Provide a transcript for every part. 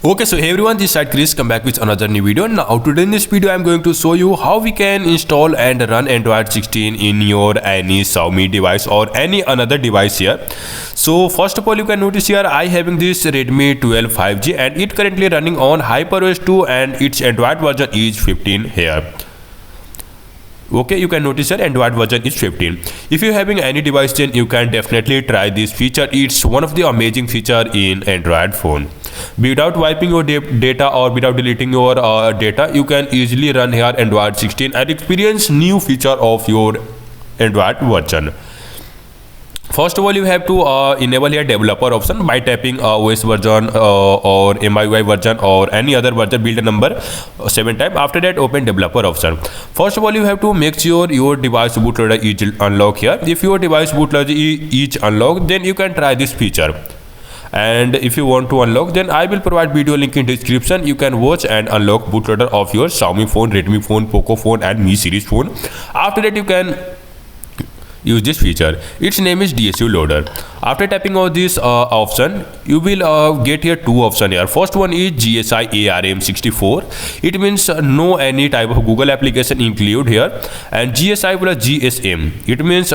Okay, so hey everyone, this side Chris, come back with another new video. Now today in this video I'm going to show you how we can install and run Android 16 in your any Xiaomi device or any another device here. So first of all, you can notice here I having this Redmi 12 5G and it currently running on HyperOS 2 and its Android version is 15 here. Okay, you can notice your Android version is 15. If you're having any device, then you can definitely try this feature. It's one of the amazing feature in Android phone. Without wiping your data or without deleting your data, you can easily run here Android 16 and experience new feature of your Android version. First of all, you have to enable here developer option by tapping OS version or MIUI version or any other version build number 7 times. After that, open developer option. First of all, you have to make sure your device bootloader is unlocked here. If your device bootloader is unlocked, then you can try this feature. And if you want to unlock, then I will provide video link in description. You can watch and unlock bootloader of your Xiaomi phone, Redmi phone, Poco phone and Mi series phone. After that, you can use this feature. Its name is DSU Loader. After tapping on this option, you will get here two options here. First one is GSI ARM64. It means no any type of Google application include here, and GSI plus GSM. It means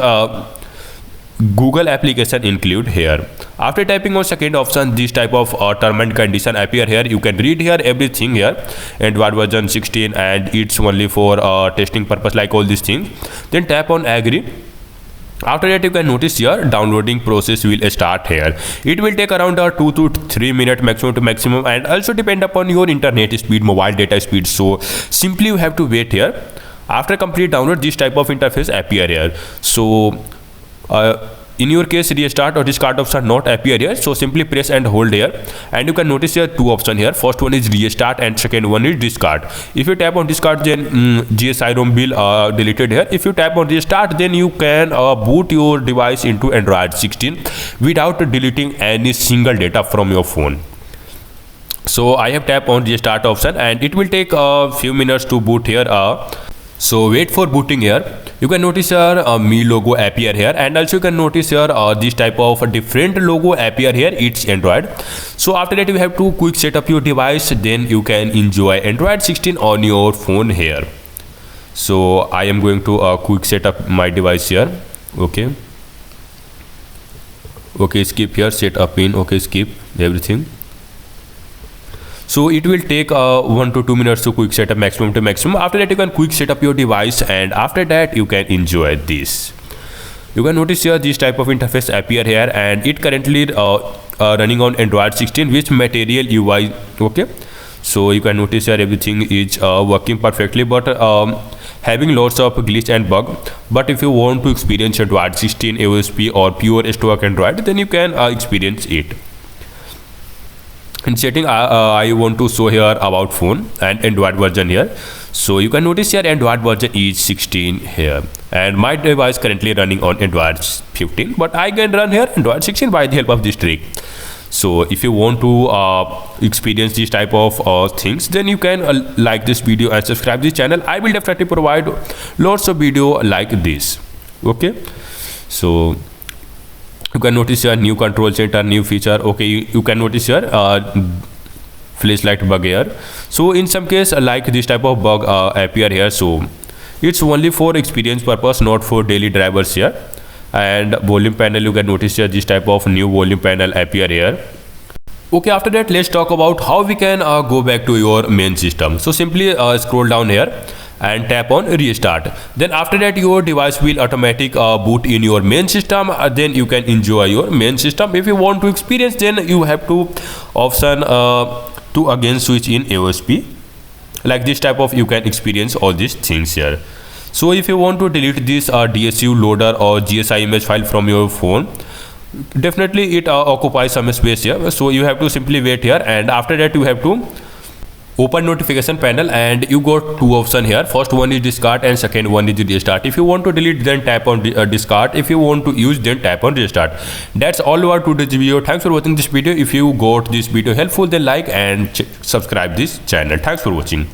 Google application include here. After typing on second option, this type of term and condition appear here. You can read here everything here. Android version 16 and it's only for testing purpose, like all these things. Then tap on agree. After that, you can notice here downloading process will start here. It will take around 2 to 3 minutes maximum to maximum, and also depend upon your internet speed, mobile data speed. So simply you have to wait here. After complete download, this type of interface appear here. So in your case, restart or discard option not appear here. So simply press and hold here, and you can notice here two options here. First one is restart and second one is discard. If you tap on discard, then GSI ROM will deleted here. If you tap on restart, then you can boot your device into Android 16 without deleting any single data from your phone. So I have tapped on restart option and it will take a few minutes to boot here. So wait for booting here. You can notice here Mi logo appear here, and also you can notice here this type of different logo appear here. It's Android. So after that, you have to quick set up your device, then you can enjoy Android 16 on your phone here. So I am going to quick set up my device here. Okay, skip here, set up in, skip everything. So it will take 1 to 2 minutes to quick setup, maximum to maximum. After that, you can quick set up your device, and after that you can enjoy this. You can notice here this type of interface appear here, and it currently running on Android 16 with Material UI. Okay, so you can notice here everything is working perfectly, but having lots of glitch and bug. But if you want to experience Android 16 AOSP or pure stock Android, then you can experience it. In setting, I want to show here about phone and Android version here. So you can notice here Android version is 16 here, and my device currently running on Android 15, but I can run here Android 16 by the help of this trick. So if you want to experience this type of things, then you can like this video and subscribe this channel. I will definitely provide lots of video like this. Okay, so you can notice here new control center, new feature. Okay, you can notice here flashlight bug here. So in some case, like this type of bug appear here. So it's only for experience purpose, not for daily drivers here. And volume panel, you can notice here this type of new volume panel appear here. Okay, after that, let's talk about how we can go back to your main system. So simply scroll down here and tap on restart. Then after that, your device will automatic boot in your main system. Then you can enjoy your main system. If you want to experience, then you have to option to again switch in AOSP. Like this type of, you can experience all these things here. So if you want to delete this DSU loader or GSI image file from your phone, definitely it occupies some space here. So you have to simply wait here, and after that you have to open notification panel, and you got two options here. First one is discard and second one is restart. If you want to delete, then tap on discard. If you want to use, then tap on restart. That's all about today's video. Thanks for watching this video. If you got this video helpful, then like and subscribe this channel. Thanks for watching.